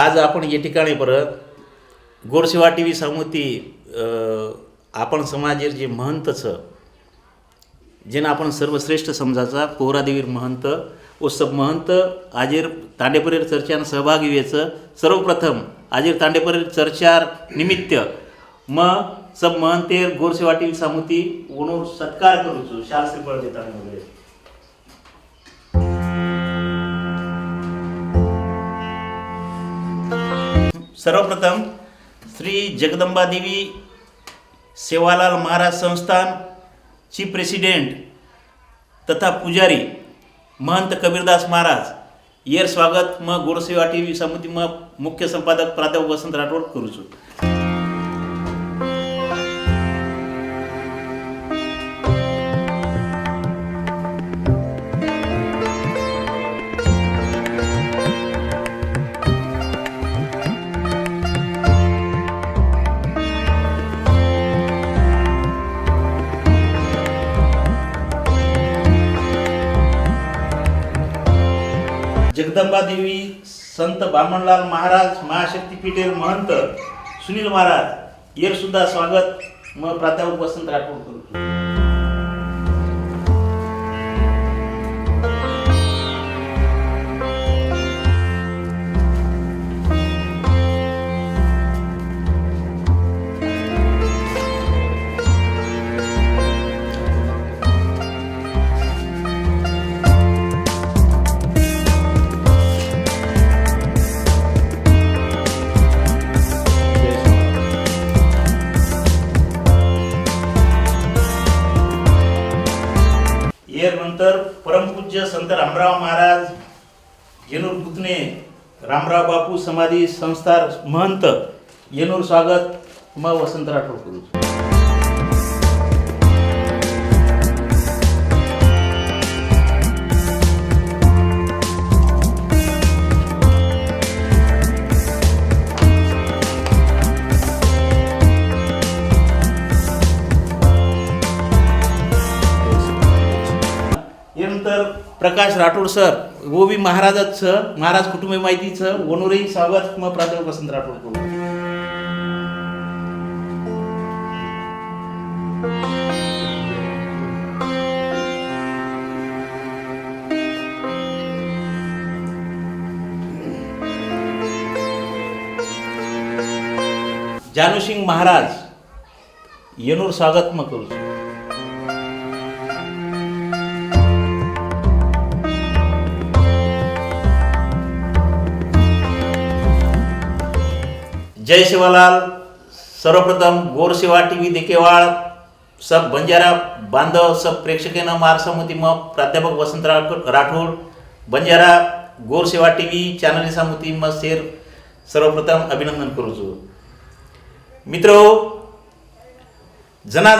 आज आपण या ठिकाणी परत गोरसेवा टी व्ही सांगती आपण समाजेर जे महंतचं जेना आपण सर्वश्रेष्ठ समजाचा पोहरादेवीर महंत व सब महंत आजेर तांडेपरेर चर्चान सहभागी व्हायचं। सर्वप्रथम आजेर तांडेपरेर चर्चार निमित्त मग सब महंतेर गोरसेवा टी व्ही सांगती उणूर सत्कार करूचो शाल श्रीफळ देताना वगैरे। सर्वप्रथम श्री जगदंबा देवी सेवालाल महाराज संस्थान चीफ प्रेसिडेंट तथा पुजारी महंत कबीरदास महाराज येर स्वागत मग गोरसेवा टी व्ही समिति मग मुख्य संपादक प्राध्यापक वसंत राठोड करूचो। जगदंबा देवी संत बामणलाल महाराज महाशक्तीपीठेर महंत सुनील महाराज येर सुद्धा स्वागत मग प्राध्यापक वसंत राठोड करू। नंतर परमपूज्य संत रामराव महाराज येनूर पुतणे रामराव बापू समाधी संस्थार महंत येनूर स्वागत मग वसंत राठोड करू। नंतर प्रकाश राठोड सर वो भी महाराजाचं महाराज कुटुंब माहितीचं वनूरही स्वागत मग प्राध्यापक वसंत राठोड करू। जानूसिंग महाराज येनूर स्वागत मग करू। जय सेवालाल सर्वप्रथम गोरसेवा टी व्ही देकेवाळ सब बंजारा बांधव सब प्रेक्षकेनं महाराष्ट्रामध्ये मग प्राध्यापक Vasant Rathod Banjara Gorseva T V channel समिती मग शेर सर्वप्रथम अभिनंदन करूचो। मित्रो जना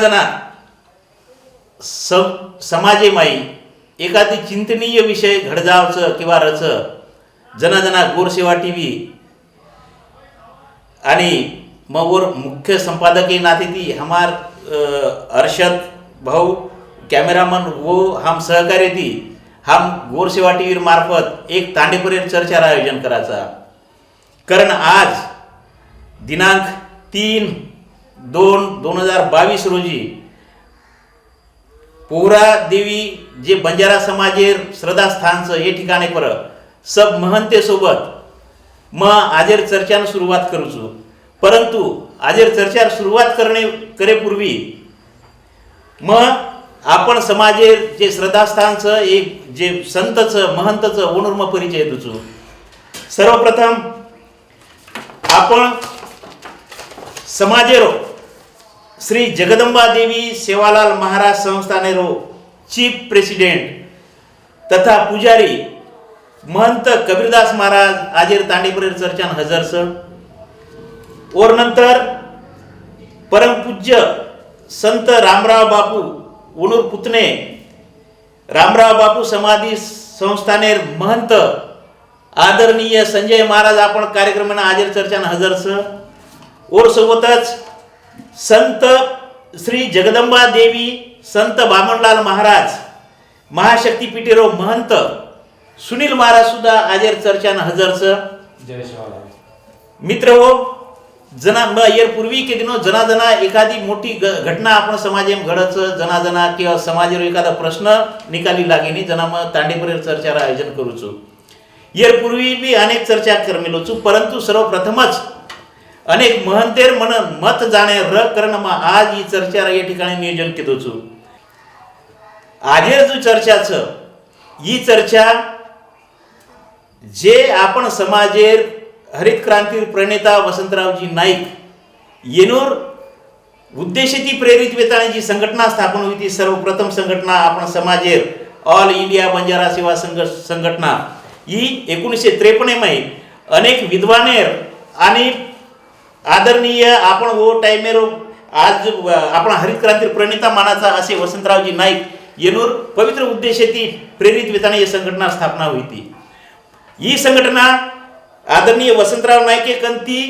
समाजे माई एखादी चिंतनीय विषय घडजावचं किंवा रच जना गोरसेवा टी व्ही आणि मग मुख्य संपादक नाते थी हमार अरशद भाऊ कैमरामैन वो हम सहकार्य थी हम गोरसेवा टी व्ही मार्फत एक तांडेपरेर चर्चा आयोजन करायचा। कारण आज दिनांक 3/2/2022 रोजी पोहरा देवी जे बंजारा समाजेर श्रद्धास्थानचं हे ठिकाणे पर सब महंते सोबत मग आजेर चर्चान सुरुवात करूचो। परंतु आजेर चर्चार सुरुवात करेपूर्वी मग आपण समाजेर जे श्रद्धास्थानचं एक जे संतचं महंतचं ओणूर्म परिचय देचो। सर्वप्रथम आपण समाजेरो श्री जगदंबा देवी सेवालाल महाराज संस्थानेरो चीफ प्रेसिडेंट तथा पुजारी महंत कबीरदास महाराज आजेर तांडेपरेर चर्चान हजर स और नंतर परम पूज्य संत रामराव बापू उणूर पुतणे रामराव बापू समाधी संस्थानेर महंत आदरणीय संजय महाराज आपण कार्यक्रमाना आजेर चर्चान हजर स और सोबतच संत श्री जगदंबा देवी संत बामणलाल महाराज महाशक्तीपीठेरो महंत सुनील महाराज सुद्धा आजेर चर्चान हजर स। जय शिवालाल। मित्र हो, पूर्वी के दिनो जना एखादी मोठी घटना आपण समाजेम घडच जना किंवा समाजेर एखादा प्रश्न निकाली लागेनी जना मग तांडेपर्यंत चर्चार आयोजन करूचो. पूर्वी बी अनेक चर्चा करमेलोचू, परंतु सर्वप्रथमच अनेक महंतेर मन मत जाणे र करण मग आज ही चर्चा या ठिकाणी नियोजन केदोचू. आजेर जो चर्चा छ ही चर्चा जे आपण समाजेर हरित क्रांती प्रणेता वसंतरावजी नाईक येनोर उद्देशिती प्रेरित वेताणी जी संघटना स्थापन हुई ती सर्वप्रथम संघटना आपण समाजेर ऑल इंडिया बंजारा सेवा संघटना ही 1953 मध्ये अनेक विद्वानेर आणि आदरणीय आपण वो टाइमेर आज आपण हरित क्रांती प्रणेता मानाचा असे वसंतरावजी नाईक येनोर पवित्र उद्देशिती प्रेरित वेताणी ही संघटना स्थापना हुई थी. ही संघटना आदरणीय वसंतराव नाईके कंती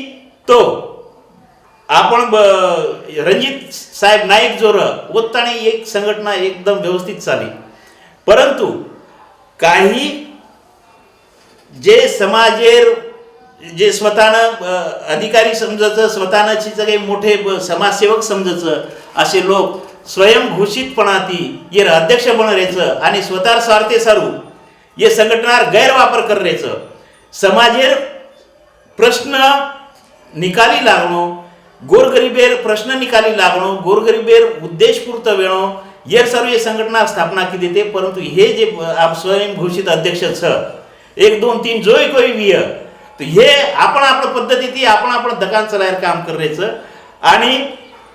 तो आपण रणजित साहेब नाईक जोर ओत्ताने एक संघटना एकदम व्यवस्थित चाली. परंतु काही जे समाजेर जे स्वतःनं अधिकारी समजायचं, स्वतःनं काही मोठे समाजसेवक समजायचं असे लोक स्वयंघोषितपणा ती ये अध्यक्ष बनरायचं आणि स्वतः स्वार्थे सारू ये संघटनार गैरवापर करायचं. समाजेर प्रश्न निकाली लागणो, गोरगरीबेर प्रश्न निकाली लागणो, गोरगरीबेर उद्देशपूर्त वेणो ये सर्व ये संघटना स्थापना की देते. परंतु हे जे स्वयंघोषित अध्यक्ष छ 1 2 3 जोय कोई भी तो हे आपण आपल्या पद्धती आपण दकान चलायर काम करायचं. आणि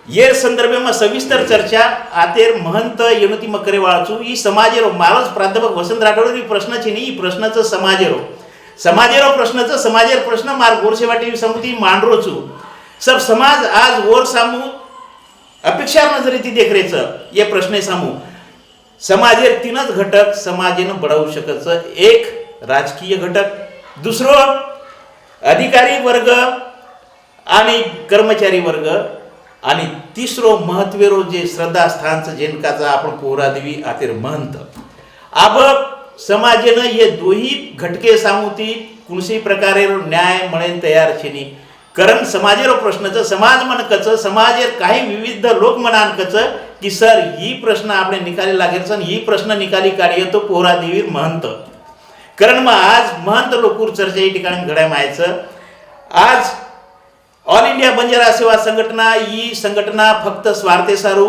ये संदर्भમાં सविस्तर चर्चा आतेर महंत येणती मकरे वाळचू ही समाजेरो मारोज प्राध्यापक वसंत राठोड ही प्रश्नाची नाही, ही प्रश्नाचं समाजेरो प्रश्नाचं समाजेर प्रश्न मार गोरसेवाटी समिती मांडरोचू सब समाज आज वर सामू अपेक्षा नजरेती देखरेचं ये प्रश्न सामू समाजेर 3च घटक समाजेनं बढावू शकतं. एक राजकीय घटक, दुसरो अधिकारी वर्ग आणि कर्मचारी वर्ग आणि तिसरो महत्वेरो जे श्रद्धास्थानचं जेनकाचा आपण पोहरा देवी आतेर महंत. अब समाजेनं ये दोही घटके सामुती कुणसी प्रकारे न्याय म्हणेन तयार छेनी. कारण समाजेरो प्रश्नचं समाज मनकचं समाजेर काही विविध लोक मनानकचं की सर ही प्रश्न आपण निकाली लागेल ही प्रश्न निकाली काढी तो पोहरा देवीर महंत. कारण मग आज महंत लोकूर चर्चा या ठिकाणी घडाय मायचं. आज ऑल इंडिया बंजारा सेवा संघटना ही संघटना फक्त स्वार्थे सारू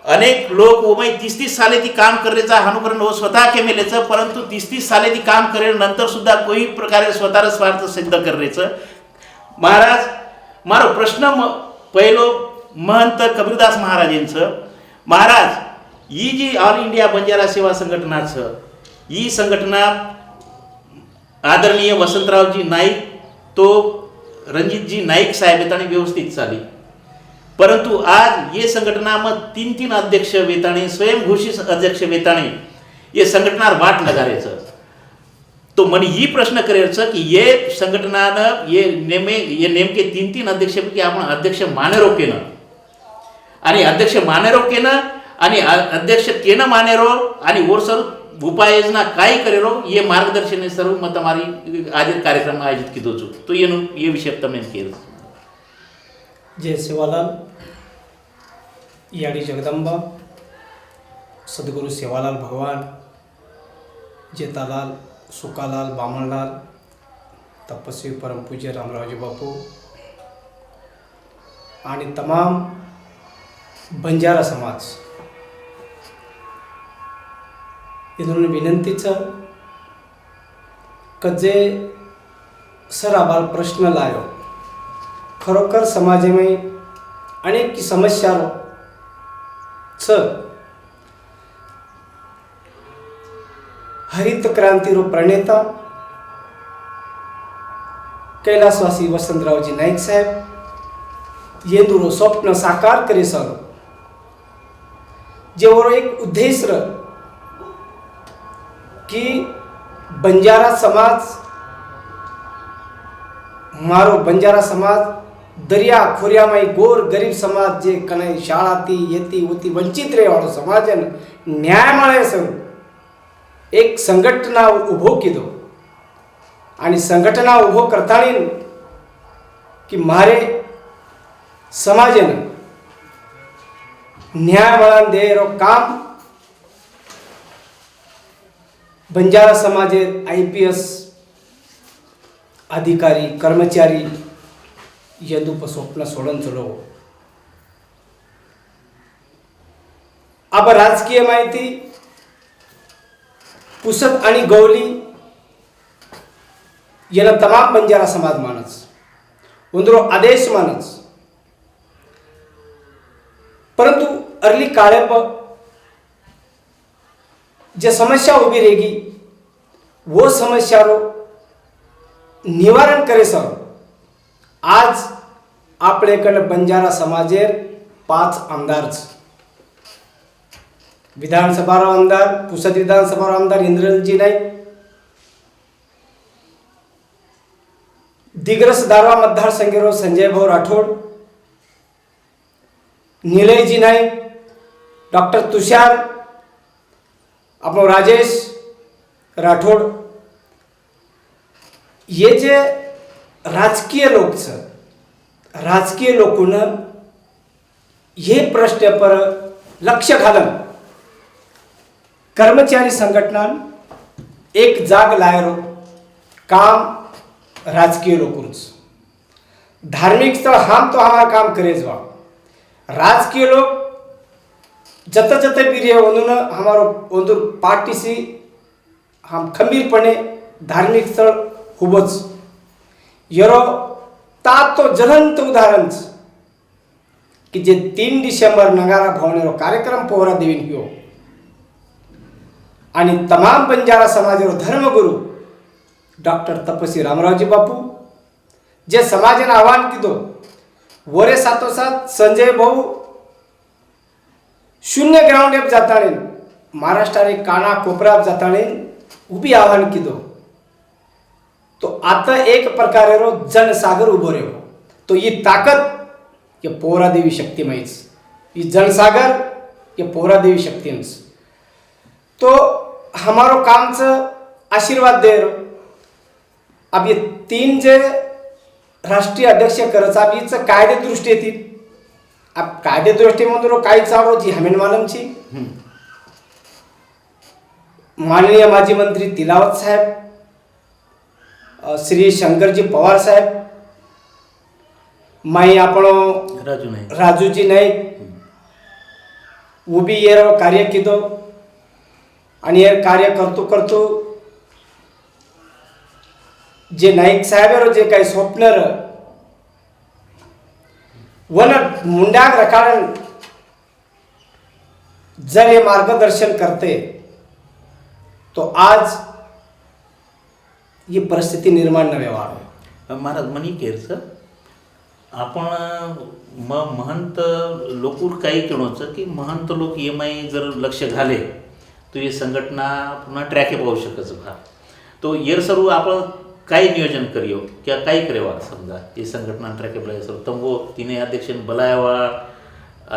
अनेक लोक 30 साले ती काम करायचा अनुकरण हो स्वतः केमेलेचं. परंतु 30 साले ती काम करेल नंतर सुद्धा कोई प्रकारे स्वतःचा स्वार्थ सिद्ध करायचं. महाराज मारो प्रश्न पहिलो महंत कबीरदास महाराजांचं. महाराज ही जी ऑल इंडिया बंजारा सेवा संघटनाचं ही संघटना आदरणीय वसंतरावजी नाईक तो रणजितजी नाईक साहेब येतानी व्यवस्थित चाली. परंतु आज ये संघटना मग 3 अध्यक्ष वेताणी स्वयंघोषित अध्यक्ष वेताणी ये संघटनार वाट नगारेचं. तो म्हणे ही प्रश्न करायचं की ये संघटनानं ये नेमके 3 अध्यक्षपैकी आपण अध्यक्ष मानेरो केनं आणि अध्यक्ष मानेरो केनं आणि अध्यक्ष केनं मानेरो आणि वर सर्व उपाययोजना काय करेलो ये मार्गदर्शन सर्व मत हमारी आज कार्यक्रम आयोजित किदो छो. तो ये विषय तमने केर जय सेवालाल याडी जगदंबा सद्गुरु सेवालाल भगवान जेतालाल सुकालाल बामणलाल तपस्वी परमपूज्य रामरावजी बापू आणि तमाम बंजारा समाज इधरून विनंतीचं कजे सर आबाल प्रश्न लायो खरोखर समाजेमें अनेक की समस्या छ. हरित क्रांति रो प्रणेता कैलासवासी वसंतरावजी नाईक साहेब ये दुरो स्वप्न साकार करे सर जेवर एक उद्देश्य कि बंजारा समाज मारो बंजारा समाज दरिया खोरिया में गोर गरीब समाज जे कने शाळा ती येती होती वंचित रहे वाळो समाजन न्याय मळे सर एक संघटना उभो कीधो आणि संघटना उभो करतानी कि मारे समाजन न्याय वळण दे रो काम बंजारा समाजे IPS अधिकारी कर्मचारी यदुप स्वप्न सोडून चलो. अब राजकीय माहिती पुसद आणि गवली याला तमाम बंजारा समाज मानस उंदरो आदेश मानस, परंतु अर्ली काळे जे समस्या उभी रहेगी वो समस्या रो निवारण करे सर. आज आपल्याकडे बंजारा समाजेर 5 आमदार, विधानसभा आमदार, पुसद विधानसभा आमदार इंद्रजी नाईक, दिग्रस दारवा मतदारसंघ संजय भाऊ राठोड, निलयजी नाईक, डॉक्टर तुषार, आपण राजेश राठोड, ये जे राजकीय लोक राजकीय लोकून हे प्रश्न पर लक्ष घालन कर्मचारी संघटना एक जाग लायरो काम राजकीय लोकूंच. धार्मिक स्थळ हम तो हमारा काम करेज वा, राजकीय लोग जत जत भी ओंदुन हमारो ओंदुर पार्टी से हम खंबीरपणे धार्मिक स्थळ हुबच यरो तात तो ज्वलंत उदाहरण कि जे 3 डिसेंबर नगारा भवनेरो कार्यक्रम पोहरा देवीन कियो आणि तमाम बंजारा समाजेरो धर्मगुरु डॉक्टर तपसी रामरावजी बापू जे समाजन आव्हान किदो वरे साथोसाथ संजय भाऊ शून्य ग्राउंड एप जाताणे महाराष्ट्राने काना कोपऱ्यात जाताणे उभी आव्हान किदो. तो आता एक प्रकारे रो जनसागर उभो रे तो ये ताकत ये पोहरा देवी शक्ति माहीच, ये जनसागर ये पोहरा देवी शक्ति माहीच. तो हमारो काम से आशीर्वाद दे रो. अब ये 3 जे राष्ट्रीय अध्यक्ष करच अब हीच कायदे दृष्टी येतील. अब कायदे दृष्टी म्हणून काही चावरो जी हमेन मालमची माननीय माजी मंत्री तिलावत साहेब, श्री शंकरजी पवार साहेब, माई आपणो राजूजी नाईक वो भी ये कार्य किदो आणि ये कार्य करतो जे नाईक साहेब जे काही स्वप्नर वन मुंड्याग रखाडन जर हे मार्गदर्शन करते तो आज ही परिस्थिती निर्माण न व्हावी. महाराज मनी केरचं आपण महंत लोकूर काही किणोचं की महंत लोक EMI जर लक्ष घाले तो ये संघटना पुन्हा ट्रॅके पाहू शकच भा. तो येर सर्व आपण काही नियोजन करियो क्या काही करेवा समजा ये संघटना ट्रॅके बोलाय सर तंबो तिने अध्यक्षन बोलायवा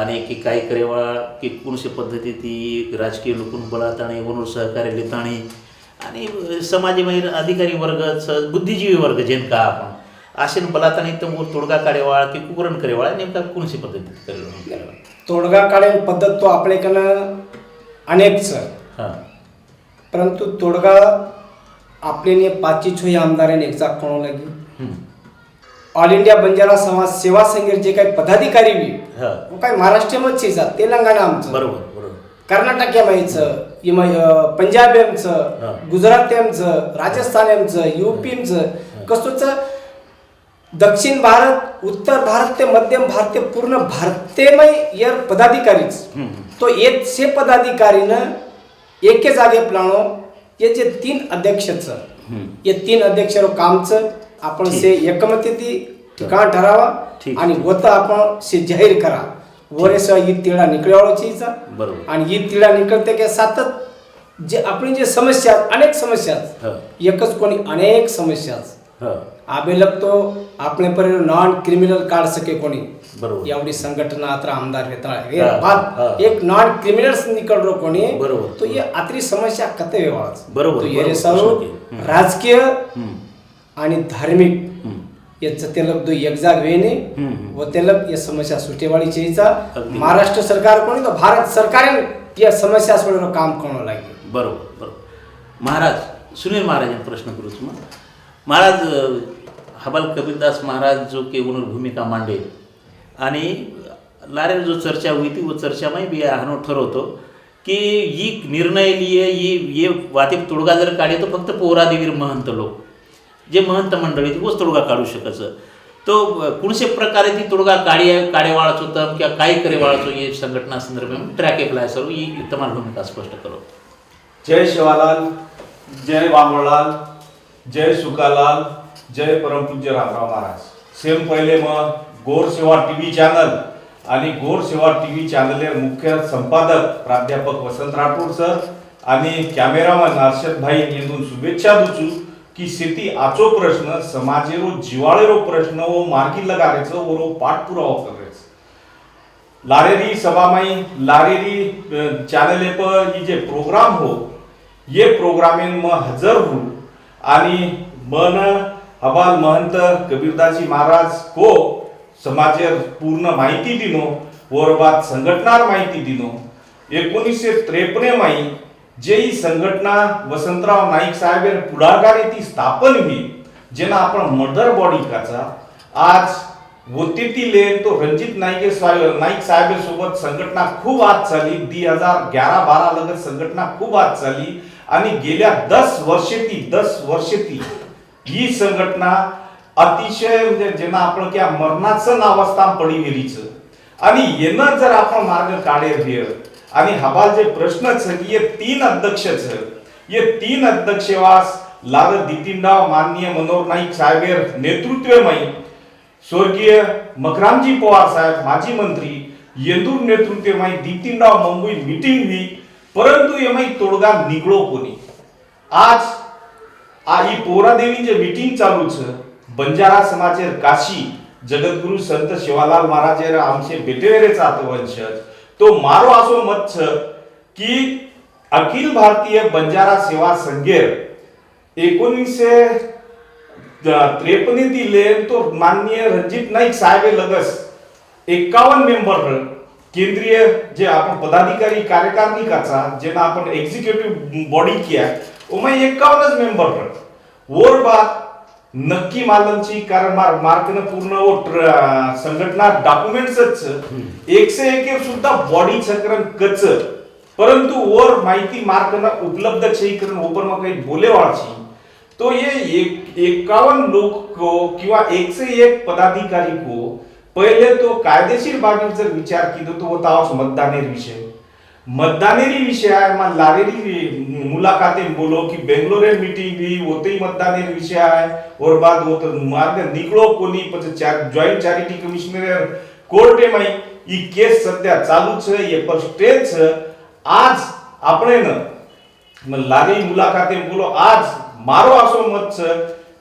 आणि की काही करेवा की कोणशी पद्धती ती राजकीय लोकून बोलाताणी वनूर सहकार्य लिताणी आणि समाजमय अधिकारी वर्ग बुद्धिजीवी वर्ग जेन का आपण आशेन बोलाताणी तंबो तोडगा काढेवाळ की कुकरण करेवाळ नेमका कोणशी पद्धतीत करेवा. तोडगा काढेल पद्धत तो आपल्याकडं अनेक सर, हां, परंतु तोडगा आपले 5 आमदारांनी एक जाग कोण लगी ऑल इंडिया बंजारा समाज सेवा संघेर जे काही पदाधिकारी बी वो काही महाराष्ट्रामध्ये जात, तेलंगणा आमचं बरोबर, कर्नाटक एमायचं, पंजाब एमचं, गुजरात एमचं, राजस्थान एमचं, UP एमचं कसोचं दक्षिण भारत, उत्तर भारत ते मध्यम भारत ते पूर्ण भारतेमय यर पदाधिकारीच तो एक से पदाधिकारीनं एके जागे प्लानो ये जे 3 अध्यक्षच ये 3 अध्यक्षरो कामचं आपण से एकमती ठिकाण ठरावा आणि होतं आपण से जाहीर करा. वरेस ही तिळा निकळवाळो चीचा बरोबर आणि ही तिळा निकळते के सातत जे आपली जे समस्या अनेक समस्या एकच कोणी अनेक समस्या आबे लगतो आपले पर नॉन क्रिमिनल काढ सके कोणी बरोबर एवढी संघटना आता आमदार येतात बात एक नॉन क्रिमिनल्स निकल रो कोणी बरोबर तो ये आतरी समस्या कते व्यवहार बरोबर तो ये सर्व राजकीय आणि धार्मिक याचं तेलक दो एक जाग वेने व तेलक ये समस्या सुटेवाड़ी चाहिए अगदी. महाराष्ट्र सरकार कोणी तो भारत सरकार या समस्या सोडवणं काम करणं लागेल. बरोबर बरोबर. महाराज सुनील महाराजांना प्रश्न करू तुम्हाला. महाराज हबाल कबीरदास महाराज जो केवळ भूमिका मांडे आणि लारे जो चर्चा हुई थी वो चर्चा में भी हानो ठरवतो की ही निर्णय लिए ये वाती तोडगा जर काढे तो फक्त पोहरादेवीर महंत लोक जे महंत मंडळी तोच तोडगा काढू शकायचं. तो कोणसे प्रकारे ती तोडगा काढेवाळाच होतं किंवा काय करेवाळाचो ये संघटना संदर्भात ट्रॅक एप्लाय सर ही तुम्हाला भूमिका स्पष्ट करो. जय शिवालाल, जय बांगोळलाल, जय सुकालाल, जय परमपूज्य रामराव महाराज. सेम पहिले मग गोर सेवा टीव्ही चॅनल आणि गोर सेवा टीव्ही चॅनलेर मुख्य संपादक प्राध्यापक वसंत राठोड सर आणि कॅमेरामन अर्षद भाई यांतून शुभेच्छा दूचू की शेती आचो प्रश्न समाजेरो जिवाळेरो प्रश्न वो मार्गी लगारेचो वो पाठपुरावा करेच. लारेरी सभामाई लारेरी चॅनल पर ही जे प्रोग्राम हो ये प्रोग्रामेन म हजर हो आणि मन हबाल महंत कबीरदासजी महाराज को समाजेर पूर्ण माहिती दिनो वरबाद संघटनार माहिती दिनो. 1953 माई जे ही संघटना वसंतराव नाईक साहेब पुढाकारे ती स्थापन हुई जेना आपण मदर बॉडी काचा आज होती ती लेन तो रणजित नाईक साहेब सोबत संघटना खूप आज चाली. 2011-12 लगत संघटना खूप आज चाली आणि गेल्या 10 वर्षेती ही संघटना अतिशय म्हणजे जेना आपण क्या मरणाचं नावस्था पडी गेलीच आणि येणं जर आपण मार्ग काढे आणि हबाल जे प्रश्न ये 3 अध्यक्ष ये 3 अध्यक्षवास लाल दितीनराव माननीय मनोहर नाईक साहेब नेतृत्व में स्वर्गीय मकरामजी पवार साहेब माजी मंत्री येंदूर नेतृत्व में दितीनराव मुंबई मीटिंग हुई परंतु एमाई तोडगा निगळो कोणी. आज आई पोहरादेवी जे मीटिंग चालू छ बंजारा समाजेर काशी जगद्गुरु संत शिवालाल महाराजेर आमचे बेटेवेरेच आतवंशज तो मारो असो मत छ की अखिल भारतीय बंजारा सेवा संघेर 1953 दिले तो माननीय रणजित नाईक साहेब लगस 51 मेंबर केंद्रीय जे आपण पदाधिकारी कार्यकारिणी काचा जेना आपण एक्झिक्युटिव्ह बॉडी किया ओमे 51 मेंबर और बात नक्की मालमची कारण मार्कन पूर्ण वो संघटना डॉक्युमेंट्स 101 सुद्धा बॉडी चक्रण कच परंतु और माहिती मार्कन उपलब्ध छईकरण ऊपर में काही बोले वाळची तो ये 51 लोग को किंवा 101 पदाधिकारी को पहले तो कायदेशीर बाबी जर विचार की तो होता मतदानेरी विषय आहे. मग लारेरी मुलाकातें बोलो कि बेंगलोर मीटिंग भी होते ही मतदानेरी विषय आहे और बाद वो तो मार्ग निकलो कोणी जॉइंट चॅरिटी कमिशनर कोर्टे में ई केस सध्या चालू छ ये पर स्टे छ. आज આપણે न लारी मुलाकातें बोलो आज मारो असो मत छ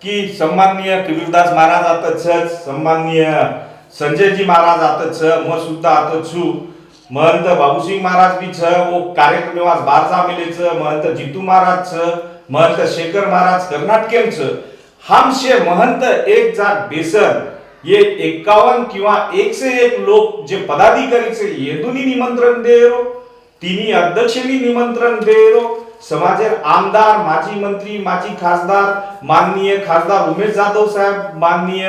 की सन्माननीय कबीरदास महाराज आता छ सन्माननीय संजयजी महाराज आता छ म सुद्धा आता छु महंत बाबूसिंह महाराज भी छ वो कार्यक्रम में बारजा मिले छ महंत जीतू महाराज छ महंत शेखर महाराज कर्नाटकेम छ हम शे महंत एक जाग बेसन ये 51 किंवा 101 लोक जे पदाधिकारी से येदुनी निमंत्रण देरो तिनी अध्यक्षनी निमंत्रण देरो समाजेर आमदार माजी मंत्री माजी खासदार माननीय खासदार उमेश जाधव साहेब माननीय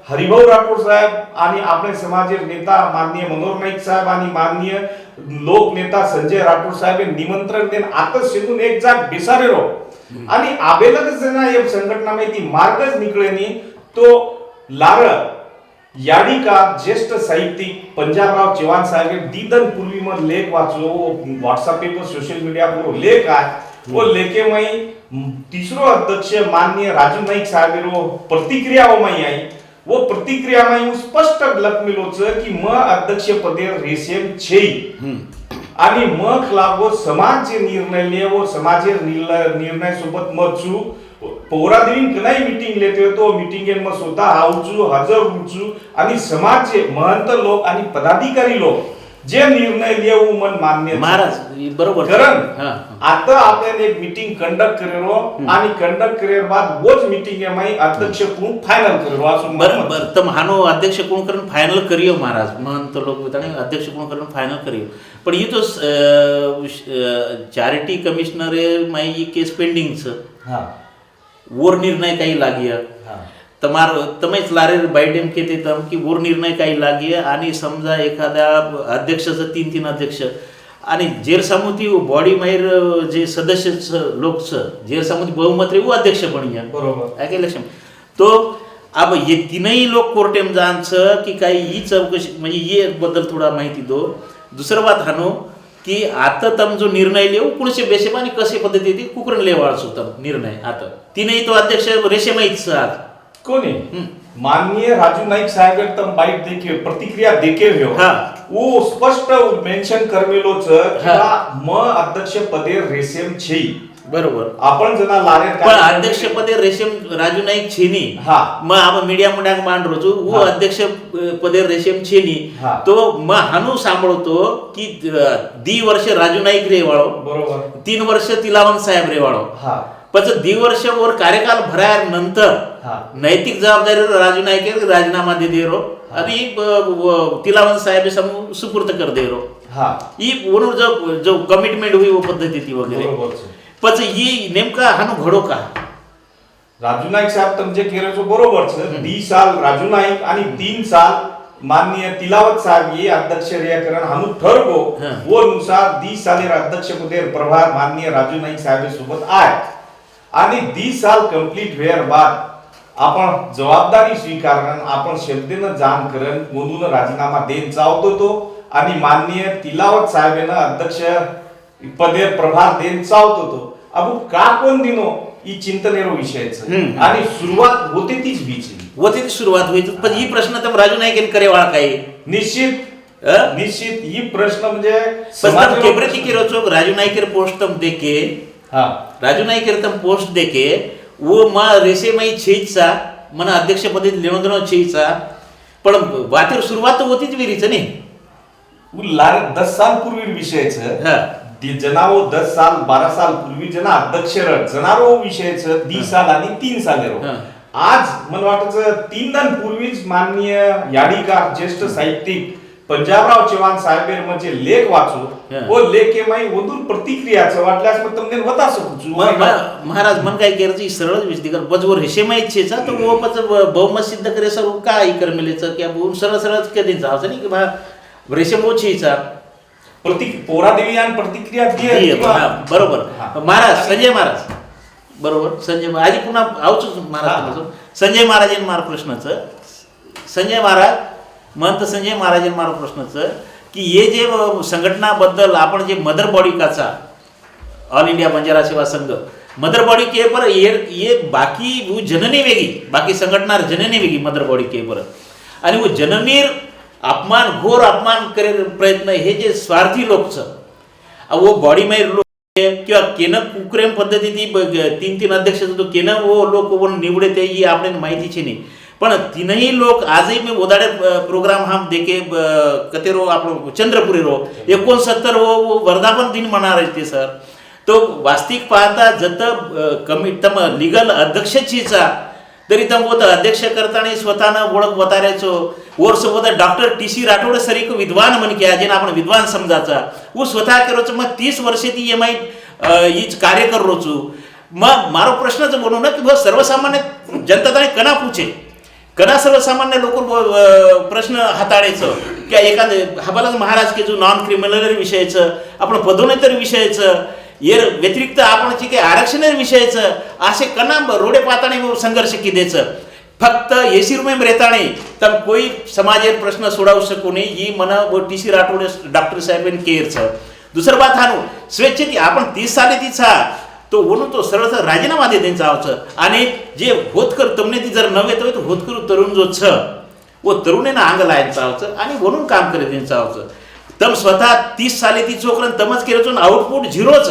हरिभाऊ राठोड साहेब आणि आपले समाजेर नेता माननीय मनोहर नाईक साहेब आणि माननीय लोक नेता संजय राठोड साहेब निमंत्रण देन आता शेतून एक जाग बेसारेरो आणि आबेलच जना या संघटना में ती मार्गच निकळेनी तो लार याडी का ज्येष्ठ साहित्यिक पंजाबराव चव्हाण साहेब दीदन पूर्वी में लेख वाचलो व्हाट्सएप पे सोशल मीडिया पर लेख आहे वो लेखे में तीसरो अध्यक्ष माननीय राजू नाईक साहेब प्रतिक्रिया में आई वो प्रतिक्रिया में स्पष्ट लग मिलो कि म अध्यक्ष पदे रेशेम छे आणि मग लागो समाज जे निर्णय ले वो समाजेर निर्णय सोबत मत छु पौरादेवीन कनाई मीटिंग लेते तो मीटिंगेन म स्वतः आवचू हजर होचू आणि समाज जे महंत लोक आणि पदाधिकारी लोक जे निर्णय लेऊ मन मान्य महाराज बरोबर कारण हा आता आपण एक मीटिंग कंडक्ट करेरो आणि कंडक्ट करे बाद वोच मीटिंग एमाई अध्यक्ष कोण फायनल करेरो असं बरं बरं तर हानो अध्यक्ष कोण करून फायनल करियो महाराज महंत लोक बताणे अध्यक्ष कोण करून फायनल करियो पण ये तो charity commissioner my case pending छ हा वोर निर्णय काही लागिया हा તમાર તમે જ લારે બાઈડેમ કહેતે તમ કે વોર નિર્ણય काही લાગીએ आणि समजा एखाद्या अध्यक्षाचं तीन अध्यक्ष आणि जेर समिती बॉडी माहीर जे सदस्य लोक छ जेर समिती बहुमत रे वो अध्यक्ष बनिया बरोबर ऐके लक्ष्य तो अब ये तीनही लोक कोर्टेम जान छ की काही ही चौकशी म्हणजे ये बद्दल थोडा माहिती दो दुसरं बात हानो की आता तम जो निर्णय लेऊ कुणसे बेशेबानी कसे पद्धती ती कुकरण लेवाळसो तम निर्णय आता तीनही तो अध्यक्ष रेशेमाईच छ आज कोणी माननीय राजू नाईक साहेब एकदम बाईट देखे प्रतिक्रिया देखे हो हा. वो स्पष्ट मेन्शन करमेलो छ की म अध्यक्ष पदे रेसेम छे बरोबर आपण जना लारे पण अध्यक्ष पदे रेशम राजू नाईक छेनी हा. मग आपण मीडिया मुंडाक मान रोजू वो हा. अध्यक्ष पदे रेशम छेनी हा. तो मग हानू सांभाळतो की 2 वर्ष राजू नाईक रे वाळो बरोबर 3 वर्ष तिलावंत साहेब रे वाळो हा पण 2 वर्ष वर कार्यकाल भरायर नंतर हा. नैतिक जबाबदारी राजू नाईक राजीनामा दे देरो आणि तिलावंत साहेब सुपूर्द कर देरो हा ही वरून जो जो कमिटमेंट हुई वो पद्धती ती वगैरे बरोबर छे. पण ही नेमका हानू घडो का राजू नाईक साहेब तुमचे केलं बरोबर छ 20 साल राजू नाईक आणि 3 साल माननीय तिलावत साहेब ये अध्यक्ष रियाकरण हम ठरको हाँ. वो अनुसार 20 सालेर अध्यक्ष पदे प्रभार माननीय राजू नाईक साहेब सोबत आए आणि 20 साल कंप्लीट वेअर बाद आपण जबाबदारी स्वीकारण आपण शब्देनं जाण करण म्हणून राजीनामा देन चावतो तो आणि माननीय तिलावत साहेबांना अध्यक्ष पदे प्रभार देन चावतो तो अब का कोण दिनो ही चिंतनेरो विषयच हम्म. आणि सुरुवात होते तीच बीची होते ती सुरुवात होईल पण ही प्रश्न तर राजू नाईक करे वाळ काही निश्चित अं? निश्चित ही प्रश्न म्हणजे समाज केब्रेती की रोचो राजू नाईकर पोस्ट तम देके हा राजू नाईकर तम पोस्ट देके वो म रेसे मई छेचा मन अध्यक्ष पदी लेणो देणो छेचा पण वातेर सुरुवात तर होतीच विरीच ने 10 साल पूर्वी विषयच हा जनावो 10 साल 12 साल पूर्वी जना अध्यक्ष जनारो विषयच 20 साल आणि 3 साल रो हा. आज मला वाटतं 3 दिन पूर्वीच माननीय याडीकार ज्येष्ठ साहित्यिक पंजाबराव चव्हाण साहेबेर म्हणजे लेख वाचो हा. वो लेखे माई वदूर प्रतिक्रियाचं वाटल्यास मग तुमने होता सकू महाराज मन काय करायचं सरळ विषय कर बजवर रेशे माई छेचा तो वो पच बहुमत सिद्ध करे सर काय कर मिलेचं की अब सरळ सरळ कधी जावचं नाही की बा रेशे मो छेचा पोरादेवी आणि प्रतिक्रिया हा, बरोबर हा. महाराज संजय महाराज बरोबर संजय आधी पुन्हा आवच महाराज संजय महाराजांनी मार प्रश्नाचं संजय महाराज महंत संजय महाराजांनी मार प्रश्नाचं की हे जे संघटनाबद्दल आपण जे मदर बॉडी काचा ऑल इंडिया बंजारा सेवा संघ मदर बॉडी के पर ये बाकी वो जननी वेगळी बाकी संघटना जननी वेगळी मदर बॉडी के पर आणि वो जननीर अपमान घोर अपमान करे प्रयत्न हे जे स्वार्थी लोकचं वो बॉडी माहीर लोक किंवा केनं कुकरेम पद्धती ती 3 अध्यक्ष तो केनं वो लोक कोण निवडे ते ही आपल्याला माहितीची नाही पण तीनही लोक आजही मी ओदाडे प्रोग्राम हम देखे कतेरो आपण चंद्रपुरी रो 69 वो वर्धापन दिन मनार ते सर तो वास्तविक पाहता जत कमी तम लीगल अध्यक्षचीचा तरी तम होत अध्यक्ष करताना स्वतःनं ओळख वताऱ्याचो वर सोबत डॉक्टर टी.सी. राठोड सर एक विद्वान म्हण की जेना आपण विद्वान समजाचा वो स्वतः करोच मग 30 वर्षे ती एम हीच कार्य कर रोचू मग मारो प्रश्नच बोलू ना की सर्वसामान्य जनता ताणे कना पूछे कना सर्वसामान्य लोक प्रश्न हाताळायचं किंवा एखादे हबालाच महाराज के जो नॉन क्रिमिनल विषयाचं आपण पदोन्नतर विषयाचं ये व्यतिरिक्त आपण जे काही आरक्षण विषयाचं असे कना रोडे पाताने संघर्ष किदेचं फक्त एसी रूम रेताणे तर कोई समाजेर प्रश्न सोडवू शकू नये ही मना व टी.सी. राठोड डॉक्टर साहेबांनी केअरचं दुसरं बात हानू स्वेच्छेती आपण 30 साले तिचा तो म्हणून तो सरळ राजीनामा दे त्यांचा आवचं आणि जे होतकर तमने ती जर नव्हे तर होतकर तरुण जो छ वो तरुणेनं अंग लायचं आवचं आणि म्हणून काम करे त्यांचं आवचं तम स्वतः 30 साले ती चोकरन तमच केलं आउटपुट झिरोच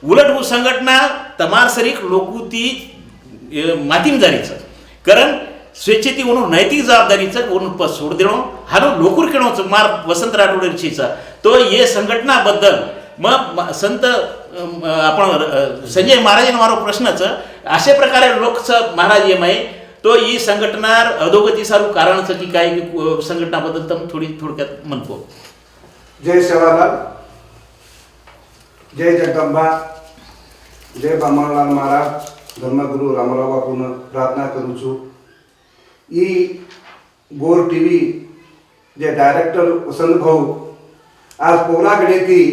उलट वो संघटना तमार सरीक लोकू ती मातीम जारीचं कारण स्वेच्छेती उन्होंने नैतिक जवाबदारीचं उन सोड देणं हानो लोकूर केणोच मार वसंत राठोडचीचा तो ये संघटनाबद्दल मग संत आपण संजय महाराजांनी मारो प्रश्नाचं अशा प्रकारे लोकच महाराज ये माय तो ही संघटना अधोगती सारू कारणचं की काय संघटनाबद्दल तर थोडक्यात म्हणतो. जय सेवालाल, जय जगदंबा, जय बामणलाल महाराज, धर्मगुरु रामराव बापून प्रार्थना करू છું. ई गोर टीवी जे डायरेक्टर वसंत भाऊ आज पोराकडे ती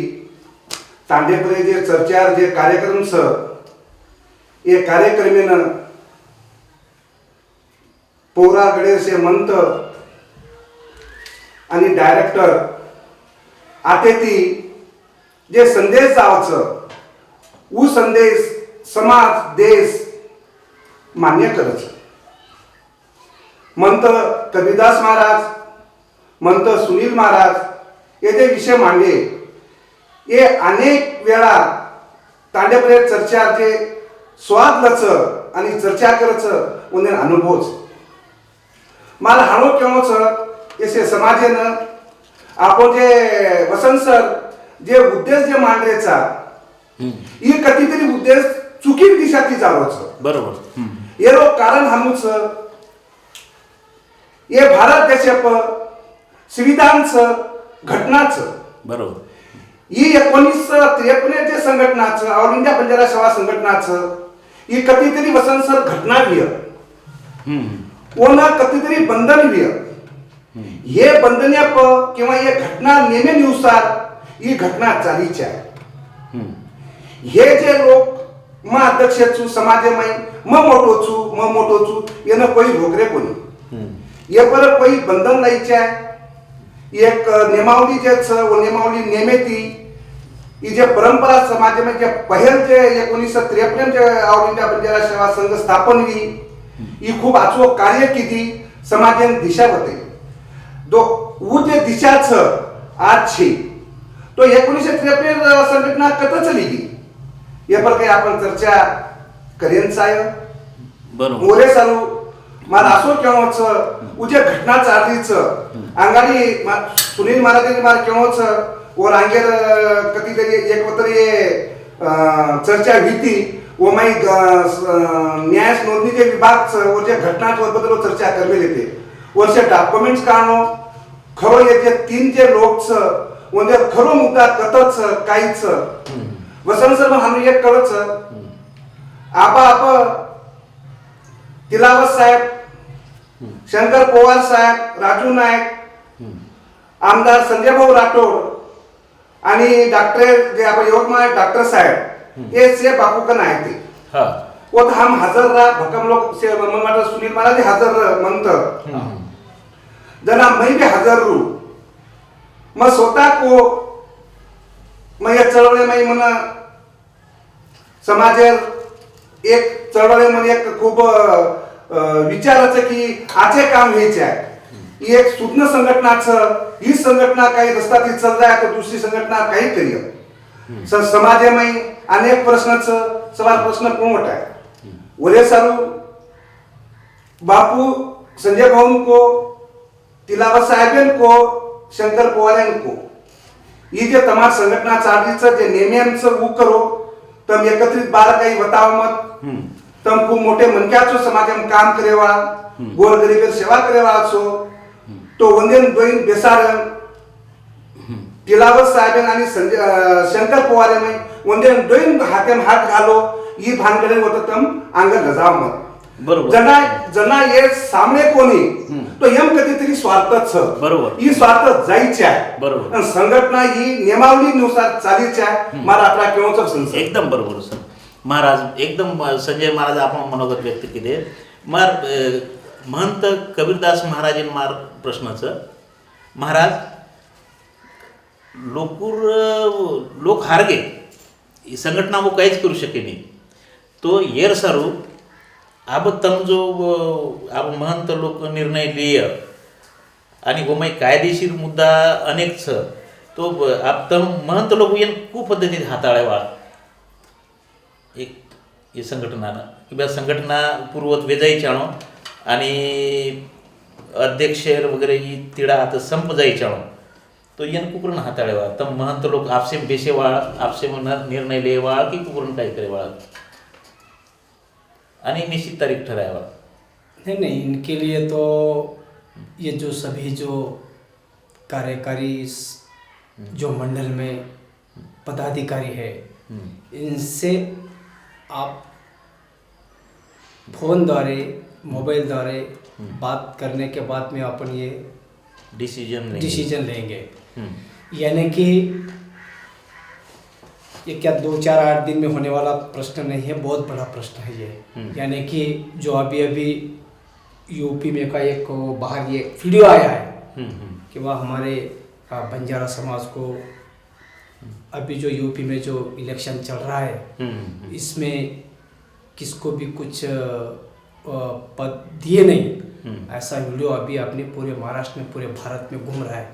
तांडेपरे जे चर्चार जे कार्यक्रम छ ये कार्यक्रमेनं पोराकडे से मंत आणि डायरेक्टर आते ती जे संदेश जावचं उ संदेश समाज देश मान्य करच. मंत कबीरदास महाराज, मंत सुनील महाराज ये जे विषय मांडले ये अनेक वेळा तांडेपरे चर्चा जे स्वाद लच आणि चर्चा करच उन्हें अनुभवच. मला हाणो केवोच येसे समाजेनं आपण जे वसंत सर जे उद्देश जे मांडलेचा ही कधीतरी उद्देश चुकीत दिशाती जावच. बरोबर. येरो कारण हानूच ये भारत देशाप संविधानचं घटनाचं बरोबर. ही 1953 जे संघटनाचं ऑल इंडिया बंजारा सेवा संघटनाचं ही कधीतरी वसंत सर घटना विय ओना कधीतरी बंधन विय हे बंधन्या किंवा हे घटना नेमेनुसार ही घटना चालीची आहे. हे जे लोक म अध्यक्ष छु समाजमय म मोठो छु येणं कोई रोकरे कोणी ये पर कोई बंधन लायचे आहे. एक नियमावली जे छ वो नियमावली नेमेती ही जे परंपरा समाजमय जे पहल जे 1953 जे ऑल इंडिया बंजारा सेवा संघ स्थापन हुई ही खूप आचो कार्य किती समाजन दिशा होते दो वो जे दिशा छ आज छे तो 1953 संघटना कत चली गई ये पर काही आपण चर्चा करेन साय. बरोबर. मोरे सारू मार असो केव्हाच उजे घटना चाललीच अंगाडी सुनील महाराजांनी मार केव्हाच और अंगेर कधीतरी एक वतर चर्चा भीती वो माई न्याय नोंदणी जे विभाग वो जे घटना बद्दल चर्चा करले लेते वर्षे डॉक्युमेंट्स काढणं खरो ये जे 3 जे लोक म्हणजे खरो मुद्दा कतच काहीच वसंत सर म्हणून एक कळच आप तिलावत साहेब, शंकर पवार साहेब, राजू नायक, आमदार संजय भाऊ राठोड आणि डॉक्टर जे आपण यवतमाळ डॉक्टर साहेब ये से बापू का नायक थे. हाँ. वो तो हम हाजर रहा भकम लोग से मन सुनील महाराज हाजर मंत जना मैं भी हाजर रू मैं स्वतः को मैं या चळवळे मैं मन समाज एक चळवळे मन एक खूप विचाराचं की आचे काम व्हायचे आहे. ही एक सूचना संघटनाचं ही संघटना काही रस्ता ती चाल जाय तर दुसरी संघटना काही करिय समाजमय अनेक प्रश्नाचं सवाल प्रश्न कोण आहे. वरे सारू बापू संजय भाऊ को तिलावत साहेबन को शंकर पवार को ये जे तमाम संघटना चालीचं जे नेम्यांचं ऊ करो तम एकत्रित बार काही बताव मत तम खूप मोठे मनक्याचो समाजम काम करेवा गोरगरीब सेवा करेवा असो तो वंदेन दोन बेसारण तिलावत साहेबन आणि शंकर पवार वंदेन दोन हातेम हात घालो ही भानगडे होत तम अंग गजाव मत. बरोबर. जना ये सामने कोणी तो यम कधीतरी स्वार्थच बरोबर. ही स्वार्थ जायचे आहे. बरोबर. आणि संघटना ही नियमावलीनुसार चालीची आहे. मला आपला केव्हाचा संसद एकदम बरोबर सर. महाराज एकदम संजय महाराज आपण मनोगत व्यक्त केले. मार महंत कबीरदास महाराज मार प्रश्नाचं महाराज लोक हारगे ही संघटना वो काहीच करू शके नाही. तो येर सारू अब तम जो अब महंत लोक निर्णय लिय आणि वो माई कायदेशीर मुद्दा अनेक छ तो अब तम महंत लोक येन खूप पद्धतीने हाताळावा एक ये संघटना किंवा संघटना पूर्वत वेजाई चाणो आणि अध्यक्ष वगैरे ही तिड़ा आता संप जायच्या तो यन कुकरण हाताळेवा तम महंत लोग आपसे बेसे वाळ आपसे निर्णय ले वाळ की कुकरण काय करे वाळ आणि निश्चित तारीख ठरावा। नहीं, इनके लिए तो ये जो सभी जो कार्यकारी जो मंडल में पदाधिकारी है इनसे आप फोन द्वारे मोबाइल द्वारे बात करने के बाद में अपन ये डिसीजन लेंगे। यानी कि ये क्या 2-4-8 दिन में होने वाला प्रश्न नहीं है, बहुत बड़ा प्रश्न है ये। यानी कि जो अभी यूपी में का एक बाहर ये वीडियो आया है कि वह हमारे बंजारा समाज को अभी जो यूपी में जो इलेक्शन चल रहा है इसमें किसको भी कुछ पद दिए नहीं, ऐसा वीडियो अभी अपने पूरे महाराष्ट्र में पूरे भारत में घूम रहा है।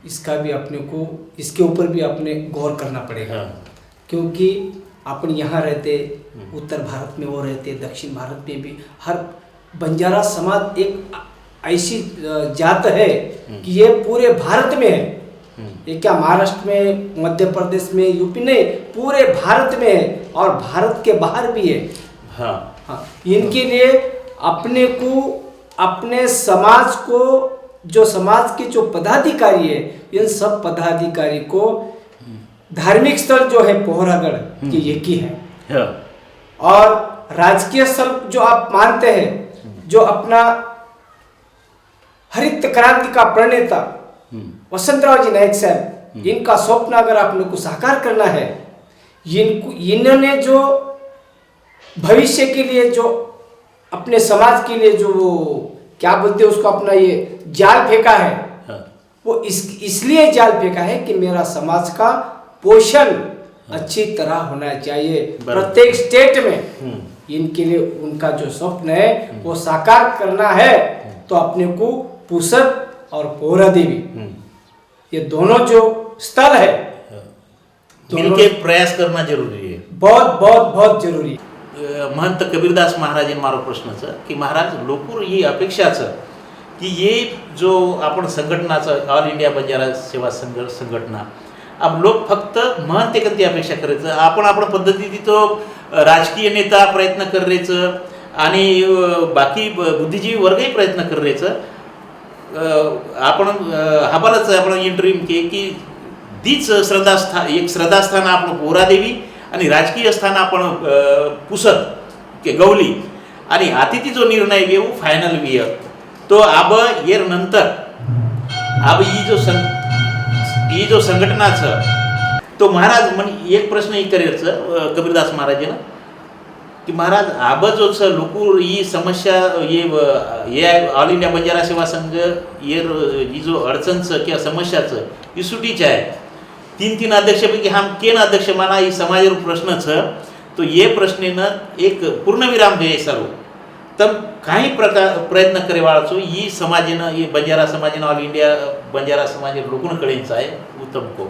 इसका भी अपने को इसके ऊपर भी अपने गौर करना पड़ेगा क्योंकि अपन यहाँ रहते उत्तर भारत में वो रहते दक्षिण भारत में भी हर बंजारा समाज एक ऐसी जात है कि ये पूरे भारत में है। ये क्या महाराष्ट्र में मध्य प्रदेश में यूपी नहीं पूरे भारत में है और भारत के बाहर भी है। हाँ, इनके लिए अपने को अपने समाज को जो समाज के जो पदाधिकारी है इन सब पदाधिकारी को धार्मिक स्थल जो है पोहरागढ़ ये एक ही है और राजकीय स्थल जो आप मानते हैं जो अपना हरित क्रांति का प्रणेता वसंतराव जी नायक साहब इनका स्वप्न अगर आपने को साकार करना है इन्होंने जो भविष्य के लिए जो अपने समाज के लिए जो क्या बोलते हैं उसको अपना ये जाल फेंका है वो इसलिए जाल फेंका है कि मेरा समाज का पोषण अच्छी तरह होना चाहिए प्रत्येक स्टेट में। इनके लिए उनका जो स्वप्न है वो साकार करना है तो अपने को पुसद और पोहरा देवी ये दोनों जो स्थल है मिलके प्रयास करना जरूरी है, बहुत बहुत बहुत जरूरी है। महंत कबीरदास महाराज मारो प्रश्नाचं की महाराज लोकूर ही अपेक्षाचं की ये जो आपण संघटनाचं ऑल इंडिया बंजारा सेवा संघटना अब लोक फक्त महंत एकंती अपेक्षा करायचं आपण पद्धती तो राजकीय नेता प्रयत्न करायचं आणि बाकी बुद्धिजीवी वर्गही प्रयत्न करायचं आपण हाबालाच आपण इंटरव्ह्यू के की दीच श्रद्धास्थान आपण पोहरादेवी आणि राजकीय स्थान आपण पुसद के गवली आणि अतिथी जो निर्णय घेऊ फायनल विय तो अब येर नंतर अब ही जो संघटनाचं तो महाराज म्हण एक प्रश्न ही करायचं कबीरदास महाराजांना की महाराज अब जो लोकूर ही समस्या ये ऑल इंडिया बंजारा सेवा संघ येर ही जो अडचणचं किंवा समस्याचं ही सुटीच आहे 3 अध्यक्षपैकी हम केन अध्यक्ष माना ही समाज प्रश्न तो ये प्रश्नेनं एक पूर्णविराम दे सर्व तब काही प्रयत्न करे वाळचो ही समाजेनं ये बंजारा समाजेनं ऑल इंडिया बंजारा समाज लोकूनकडेच आहे उत्तम को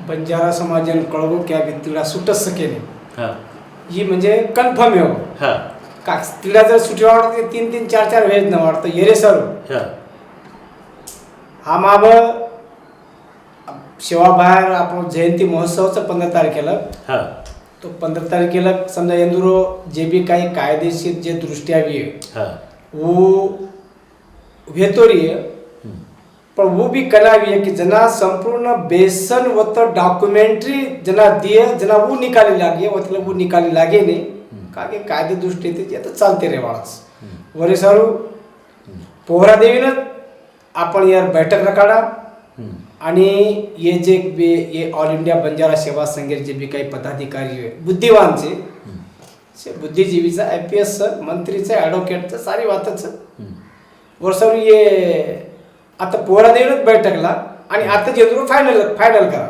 बंजारा समाजन कळवो क्या तिला सुटच सकेने हां ही म्हणजे कन्फर्म आहे हां का तिला जर सुटी वाटते 3-4 वेळेस न वाटतं येरे सर हां हा माब शिवाबाहेर आपण जयंती महोत्सवाचं 15 तारखेला हां तो 15 तारखेला समजा यंदुरो जे भी काही कायदेशीर जे दृष्ट्या भी हां वो वेतोरी है पर वो भी करावी है कि जना संपूर्ण बेसन व तो डॉक्यूमेंट्री जना दिए जना वो निकाली लागे मतलब वो निकाली लागे नहीं कागे कायदे दृष्टी ते आता चालते रे वाळच वरे सारू पोहरा देवीनं आपण यार बैठक रकाडा आणि ये ऑल इंडिया बंजारा सेवा संघेर जे भी काही पदाधिकारी आहे बुद्धिवानचे बुद्धिजीवीचा IPS मंत्रीचा ॲडव्होकेटचा सारी वातच वर्षावर ये आता पोहरा देऊनच बैठकला आणि आता जे फायनल करा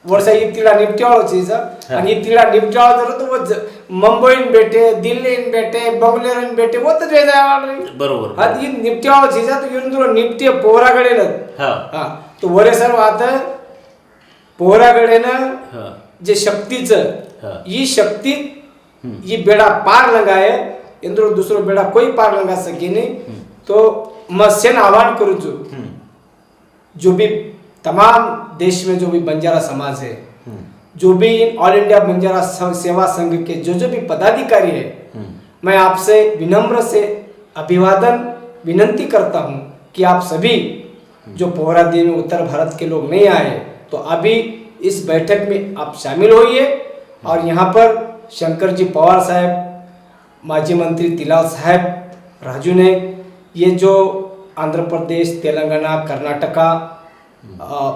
वर्षा ही तिला निपट्यावळचीचा आणि तिला निपट्यावळ जर तो मुंबईन बेटे दिल्लीन बेटे बंगलोरन बेटे वो तो जे जाय बरोबर हा ही निपट्यावळचीचा तो येऊन निपटे पोहराकडे हां तो वरे सर्व आता पोहरागडेनं जे शक्तीचं ही शक्ती ही बेडा पार लगाए इंद्रो दूसरो बेड़ा कोई पार लगा सके नहीं। तो मैं सेन आह्वान करूँ जो भी तमाम देश में जो भी बंजारा समाज है, जो भी ऑल इंडिया बंजारा सेवा संघ के जो भी पदाधिकारी है, मैं आपसे विनम्र से अभिवादन विनंती करता हूं कि आप सभी जो पोहरादेवी में उत्तर भारत के लोग नहीं आए तो अभी इस बैठक में आप शामिल होइए। और यहाँ पर शंकर जी पवार साहब, माजी मंत्री तिलाल साहब, राजू ने, ये जो आंध्र प्रदेश, तेलंगाना, कर्नाटका,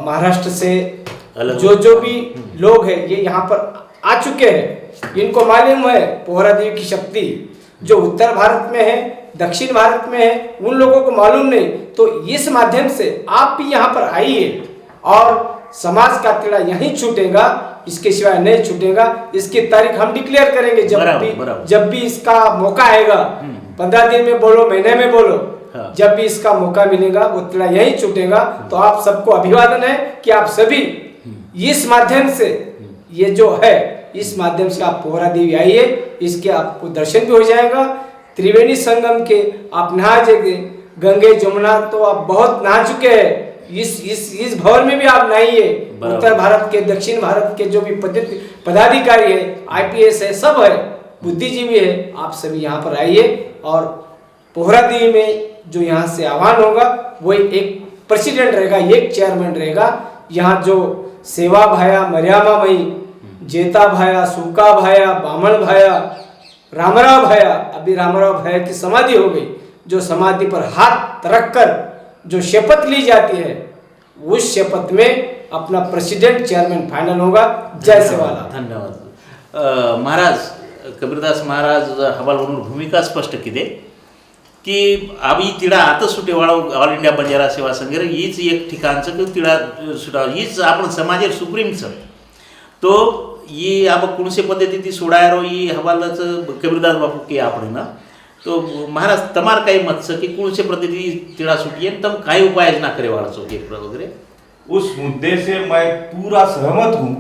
महाराष्ट्र से जो भी लोग हैं ये यहाँ पर आ चुके हैं। इनको मालूम है पोहरादेवी की शक्ति जो उत्तर भारत में है, दक्षिण भारत में है, उन लोगों को मालूम नहीं। तो इस माध्यम से आप भी यहाँ पर आइए और समाज का तिड़ा यहीं छूटेगा, इसके सिवाय नहीं छूटेगा। इसकी तारीख हम डिक्लेयर करेंगे जब भी इसका मौका आएगा। 15 दिन में बोलो, महीने में बोलो, जब भी इसका मौका मिलेगा वो तिड़ा यहीं छूटेगा। तो आप सबको अभिवादन है कि आप सभी इस माध्यम से, ये जो है इस माध्यम से आप पोहरादेवी आइए, इसके आपको दर्शन भी हो जाएगा। त्रिवेणी संगम के आप नहा जाएंगे, गंगे जमुना तो आप बहुत नहा चुके हैं, इस भवन में भी आप नहाइए। उत्तर भारत के, दक्षिण भारत के जो भी पदाधिकारी है, IPS है, सब है, बुद्धिजीवी है, आप सभी यहाँ पर आइए। और पोहरादेवी में जो यहाँ से आह्वान होगा वो एक प्रेसिडेंट रहेगा, एक चेयरमैन रहेगा। यहाँ जो सेवा भाया, मर्यामा मई, जेता भाया, सूका भाया, बामण भाया, रामराव भाया, अभी रामराव भाया की समाधि हो गई, जो समाधि पर हाथ रखकर जो शपथ ली जाती है, उस शपथ में अपना प्रेसिडेंट चेयरमैन फाइनल होगा। जय सेवालाल। धन्यवाद। महाराज कबीरदास महाराज हवालवरून भूमिका स्पष्ट केली की आम्ही तिडा आता सुटेवाळा ऑल इंडिया बंजारा सेवा संघ हीच एक ठिकाणचं की तिडा सुटा हीच आपण समाजेर सुप्रीमचं तो ये अब कुणसे पद्धती ती सोडायरो ये हवालाचं कबीरदास बापू के आपण ना। तो महाराज तमार काही मत छ की कुणसे पद्धती तिडा सुटिए तम काय उपाय योजना करे वाला सो के वगैरह। उस मुद्दे से मैं पूरा सहमत हूँ।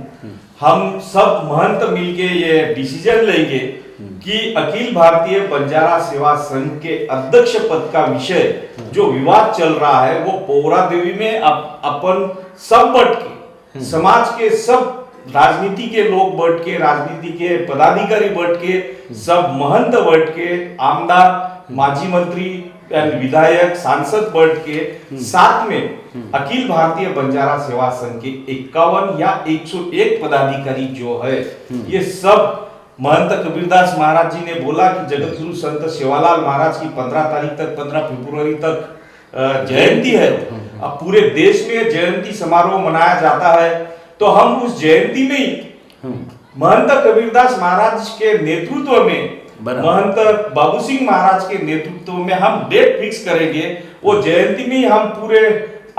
हम सब महंत मिलके ये डिसीजन लेंगे कि अखिल भारतीय बंजारा सेवा संघ के अध्यक्ष पद का विषय जो विवाद चल रहा है वो पोहरादेवी में अपन सब बढ़ के, समाज के सब राजनीति के लोग बढ़ के, राजनीति के पदाधिकारी बढ़ के, सब महंत बढ़ के, आमदार, माजी मंत्री, विधायक, सांसद बढ़ के साथ में अखिल भारतीय बंजारा सेवा संघ के 51 या 101 पदाधिकारी जो है, ये सब महंत कबीरदास महाराज जी ने बोला कि जगत गुरु संत सेवालाल महाराज की 15 तारीख तक, 15 फरवरी तक जयंती है। अब पूरे देश में जयंती समारोह मनाया जाता है, तो हम उस जयंती में ही महंत कबीरदास महाराज के नेतृत्व में, महंत बाबू सिंह महाराज के नेतृत्व में हम डेट फिक्स करेंगे। वो जयंती में ही हम पूरे,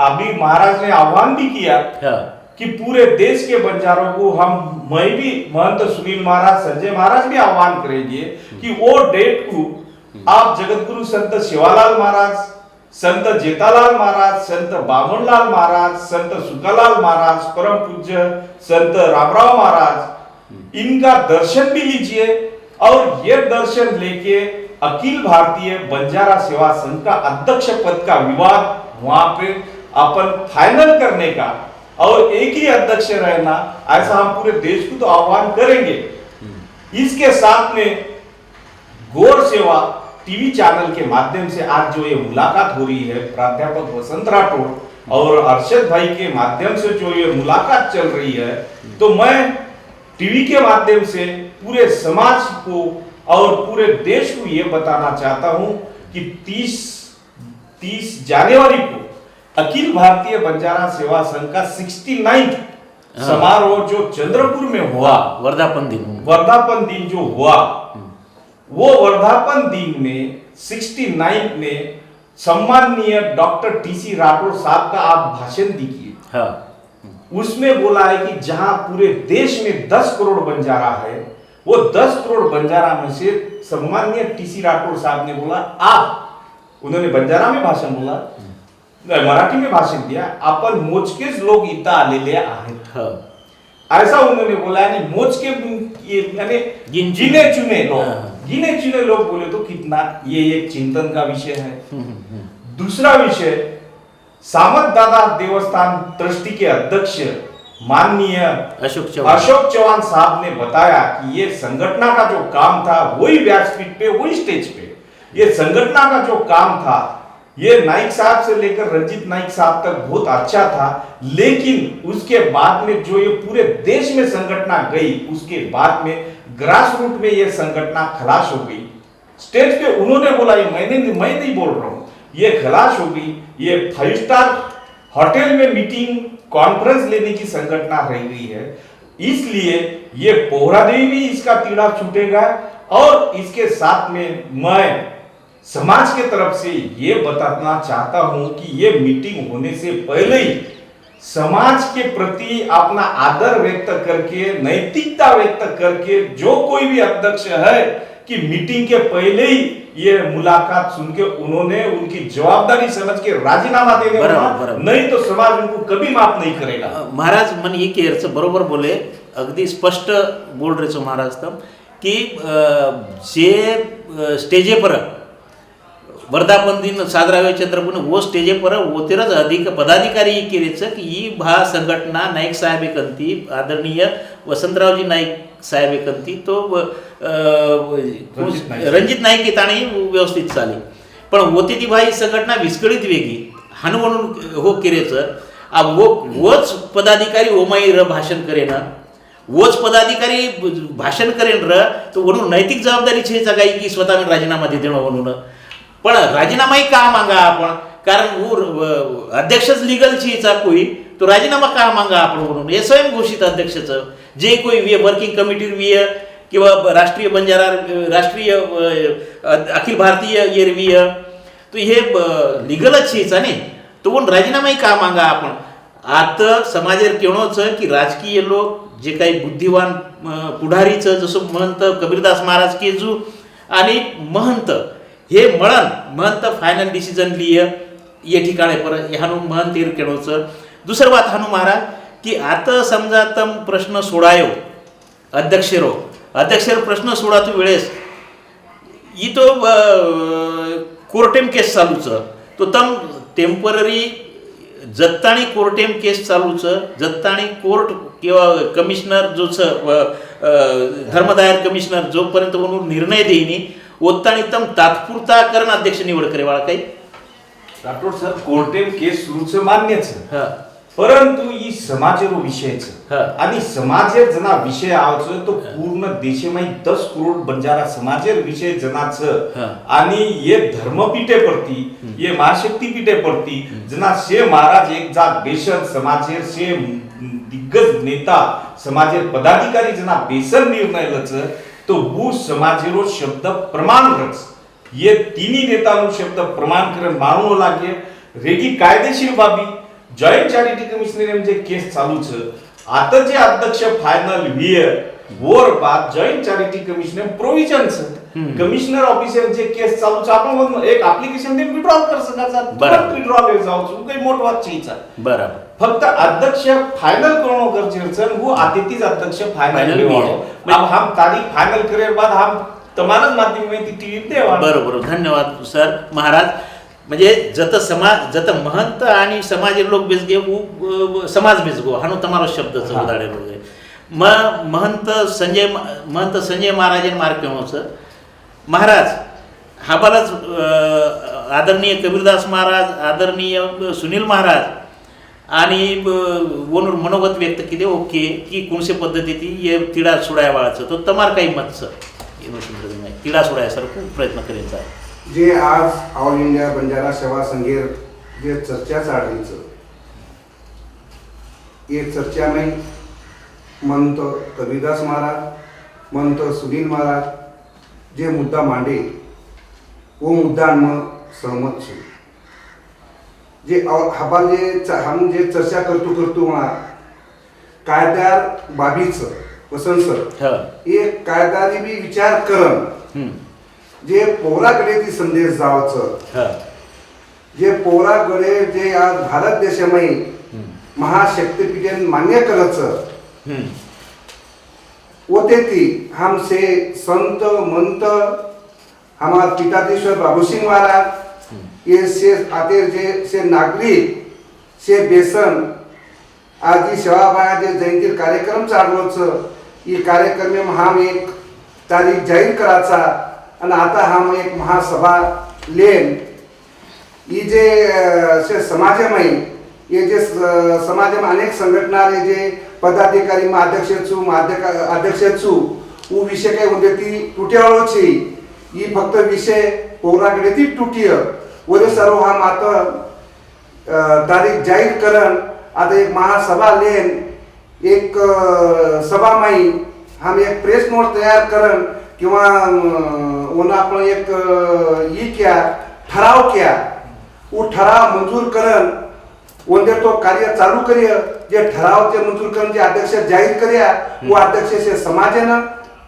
अभी महाराज ने आह्वान भी किया कि पूरे देश के बंजारों को मैं भी, महंत सुनील महाराज, संजय महाराज भी आह्वान करेंगे कि वो डेट को आप जगत गुरु संत सेवालाल महाराज, संत जेतालाल महाराज, संत बामणलाल महाराज, संत सुकालाल महाराज, परम पूज्य संत रामराव महाराज, इनका दर्शन भी लीजिए और ये दर्शन लेके अखिल भारतीय बंजारा सेवा संघ का अध्यक्ष पद का विवाद वहां पे अपन फाइनल करने का और एक ही अध्यक्ष रहना, ऐसा हम पूरे देश को तो आह्वान करेंगे। इसके साथ में गौर सेवा टीवी चैनल के माध्यम से आज जो ये मुलाकात हो रही है, प्राध्यापक वसंत राठौड़ और अर्शद भाई के माध्यम से जो ये मुलाकात चल रही है, तो मैं टीवी के माध्यम से पूरे समाज को और पूरे देश को ये बताना चाहता हूं कि 30 जनवरी को अखिल भारतीय बंजारा सेवा संघ का 69 समारोह जो चंद्रपुर में हुआ, वर्धापन दिन जो हुआ, वो वर्धापन दिन में 69 में सम्माननीय डॉक्टर TC राठौड़ साहब का आप भाषण दीजिए। उसमें बोला है कि जहां पूरे देश में 10 करोड़ बंजारा है, वो 10 करोड़ बंजारा में से सम्माननीय TC राठौड़ साहब ने बोला, आप, उन्होंने बंजारा में भाषण बोला, मराठी में भाषण दिया, अपन मोजकेच लोग इथं आलेले आहेत, ऐसा उन्होंने बोला। यानी मोजके यानी गिने चुने लोग, गिने चुने लोग बोले तो कितना, ये एक चिंतन का विषय है। दूसरा विषय, सामंत दादा देवस्थान ट्रस्टी के अध्यक्ष माननीय अशोक चौहान साहब ने बताया कि ये संगठना का जो काम था वही व्यासपीठ पे, वही स्टेज पे, ये संगठना का जो काम था ये नाइक साहब से लेकर रंजीत नाइक साहब तक बहुत अच्छा था, लेकिन उसके बाद में जो ये पूरे देश में संगठना गई, उसके बाद में ग्रास रूट में ये संगठना खलास हो गई। स्टेज पे उन्होंने बोला, ये मैं नहीं बोल रहा हूं, ये खलास हो गई। ये 5 स्टार होटल में मीटिंग कॉन्फ्रेंस लेने की संगठना रह गई है। इसलिए ये पोहरादेवी भी इसका तीड़ा छूटेगा। और इसके साथ में मैं समाज के तरफ से ये बताना चाहता हूं कि ये मीटिंग होने से पहले ही समाज के प्रति अपना आदर व्यक्त करके, नैतिकता व्यक्त करके, जो कोई भी अध्यक्ष है कि मीटिंग के पहले ही ये मुलाकात सुन के उन्होंने उनकी जवाबदारी समझ के राजीनामा देने वाला, नहीं तो समाज उनको कभी माफ नहीं करेगा। महाराज मन ही केरच बरोबर बोले, अगदी स्पष्ट बोल रहे छो महाराज तम की जे स्टेजे पर वर्धापन दिन साजरा हुए चंद्रपूर वो स्टेजे पर वोतेरच अधिक पदाधिकारी केरेच की ही भा संघटना नाईक साहेब एकंती आदरणीय वसंतरावजी नाईक साहेब एकंती तो रणजित नाईक येताणी व्यवस्थित चाली, पण होती ती भाई संघटना विस्कळीत वेगळी हान म्हणून हो केरेच वोच पदाधिकारी ओमाई र भाषण करेन, वोच पदाधिकारी भाषण करेन र तो म्हणून नैतिक जबाबदारी छे सगाई की स्वतः राजीनामा दे देणं म्हणून, पण राजीनामाही का मागा आपण, कारण वो अध्यक्षच लीगल छीचा कोई तो राजीनामा का मागा आपण म्हणून हे स्वयं घोषित अध्यक्षचं जे कोई वर्किंग कमिटी विय किंवा राष्ट्रीय बंजारा राष्ट्रीय अखिल भारतीय एरवीय तो हे लीगलच छीचा ने तो पण राजीनामाही का मागा आपण। आता समाजेर केवणोच की राजकीय लोक जे काही बुद्धिवान पुढारीचं जसं महंत कबीरदास महाराज केजू आणि महंत हे महंत फायनल डिसिजन लिय ये ठिकाणे पर हानू महंत एर केळोचं। दुसरं बात हानू महाराज की आता समजा तम प्रश्न सोडायो अध्यक्षरो प्रश्न सोडातो वेळेस ई तो कोर्टेम केस चालूच तो तम टेम्पररी जत्ताणी कोर्टेम केस चालूच जत्ताणी कोर्ट किंवा कमिशनर जोच धर्मदायर कमिशनर जोपर्यंत म्हणून निर्णय देईनी ओत्ताणी तम तात्पुरता करण अध्यक्ष निवड करे वाला काही डॉक्टर सर कोर्टेम केस सुरूच मान्यच, परंतु ही समाजेरो विषयच आणि समाजेर जना विषय आवच तो पूर्ण देशेमाई 10 करोड बंजारा समाजेर विषय जनाच आणि ये धर्मपीठे पडती ये महाशक्ती पीठे पडती जना शे महाराज एक जात बेसन समाजेर शे दिग्गज नेता समाजेर पदाधिकारी जना बेसन निर्णय लच तो वो समाजेरो शब्द प्रमाण रच ये तिन्ही नेतानो शब्द प्रमाण कर मानवो लागे रेगी कायदेशीर बाबी जॉइंट चॅरिटी कमिशनर म्हणजे केस चालूच आता जे अध्यक्ष फायनल विय वोर बाद joint charity commissioner provisions commissioner officer जे केस चालूच आपण एक ऍप्लिकेशन दे विड्रॉल कर सकाचा तुरंत विड्रॉल जाऊच काही मोठ वाद चीचा बरोबर फक्त अध्यक्ष फाइनल करणं गरजेचं वो आतिथ्य अध्यक्ष फाइनल अब हम तारीख फाइनल करे बाद हम तुम्हारा माध्यम में टीवी देवा बरोबर। धन्यवाद सर महाराज। म्हणजे जत महंत आणि समाज लोक बेसगे समाज बेसगो हानो तमारो शब्दच उदाहरण होय महंत संजय महाराजन मार्केमोच महाराज हाबालाच आदरणीय कबीरदास महाराज आदरणीय सुनील महाराज आणि वनूर मनोगत व्यक्त केले ओके की कोणसे पद्धती ती ये तिडा सोडाय वाळाचं तो तमार काही मत सर तिडा सोडाय सर खूप प्रयत्न करायचा जे आज ऑल इंडिया बंजारा सेवा संघेर जे चर्चा चाललीच ये चर्चा में मंत कबीरदास महाराज मंत सुनील महाराज जे मुद्दा मांडे वो मुद्दा में सहमत छे जे हाबाल हम जे चर्चा करतो म्हणा कायद्यार बाबीच वसंत सर ये कायदारी भी विचार करन जे पोराकडे ती संदेश जावचं जे पोराकडे जे आज भारत देशामध्ये महाशक्तीपीठन मान्य करायचं होते थी हमसे संत मंत हमारे पीठाधीश्वर बाबू सिंह महाराज ये से आते से नागरिक से बेसन आज ही सेवाबाया जे जयंती कार्यक्रम चालवच ये कार्यक्रम में हम एक तारीख जाहीर करायचा आणि आता हम एक महासभा लेन ये जे से समाजमय ये जे समाजમાં अनेक संघटना रे जे पदाधिकारी માં अध्यक्ष छु वो विषय काय होते ती तुट्याळो छी ही फक्त विषय पोराकडे ती तुटिय वरे सर्व हा मात्र तारीख जाहीर करण आता एक महासभा लेन एक सभामाई हम एक प्रेस नोट तयार करण किंवा उन्हा आपण एक ई क्या ठराव क्या वो ठराव मंजूर करण वंदे तो कार्य चालू करिय जे ठराव जे मंजूर करण जे अध्यक्ष जाहीर करिया वो अध्यक्ष से समाजेनं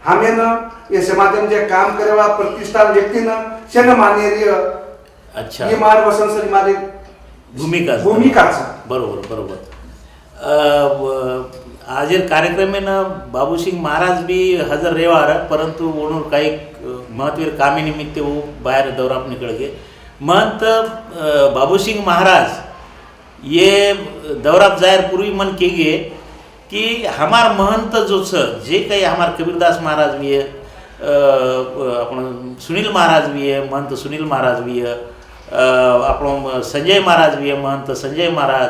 हमेनं ये समाजन जे काम करेवा प्रतिष्ठान व्यक्तीनं शेन मान्य अच्छा ये मार वसंत मारी भूमिकाचा बरोबर बरोबर आज कार्यक्रम में न बाबू सिंह महाराज भी हजर रेवार परंतु उन्होंने कई महत्व कामी निमित्त वो बाहर दौरा पर निकल गए महंत बाबू सिंह महाराज ये दौरा जाहिर पूर्वी मन के गए कि हमार महंत जो जे काही हमार कबीरदास महाराज भी है अपन सुनील महाराज भी है महंत सुनील महाराज भी है आपण संजय महाराज भी है महंत संजय महाराज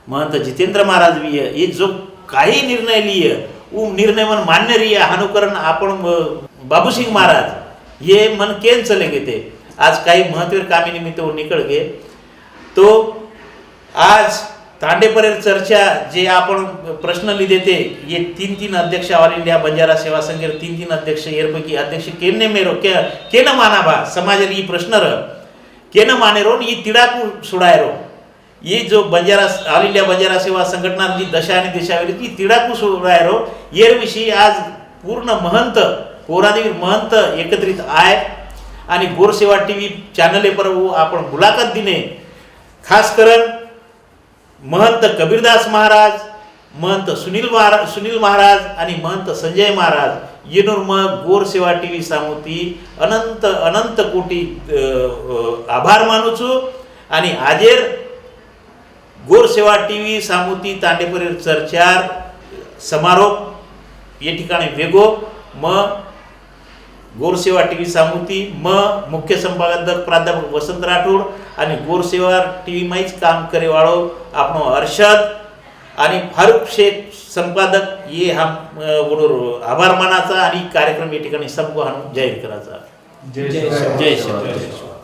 महंत जितेंद्र महाराज भी है ये जो काही निर्णय लिए वो निर्णय मन मान्य रही है अनुकरण आपण बाबू सिंह महाराज ये मन केन चलेंगे थे आज काही महत्व कामी निमित्त वो निकल गए तो आज तांडेपरेर चर्चा जे आपण प्रश्न लिहिले थे ये 3 अध्यक्ष ऑल इंडिया बंजारा सेवा संघ 3 अध्यक्ष यापैकी अध्यक्ष केने मेरो केन मानाबा समाज ये प्रश्न र केन माने रो ये तिड़ाकू सुड़ाय रो ये जो बंजारा ऑल इंडिया बंजारा सेवा संघटना जी दशा आणि दिशावरी ती तिड़ाकू सुड़ाय रो ये विषयी आज पूर्ण महंत पोरादेवी महंत एकत्रित आय आणि गोरसेवा टीव्ही चॅनल पर वो आपण मुलाकात दिने खास करून महंत कबीरदास महाराज महंत सुनील महाराज आणि महंत संजय महाराज येनूर मग गोरसेवा टीव्ही सामुती अनंत कोटी आभार मानू छु आणि आजेर गोरसेवा टीव्ही सामुती तांडेपरेर चर्चार समारोप ये ठिकाणी वेगो मग गोरसेवा टीव्ही सामुती मुख्य संपादक प्राध्यापक वसंत राठोड आणि गोरसेवा टीव्ही माईच काम करेवाळो आपणो अर्षद आणि फारूक शेख संपादक ये हम आभार मानाचा आणि कार्यक्रम या ठिकाणी संपवा जाहीर करायचा जय श्री राम. जय श्री राम.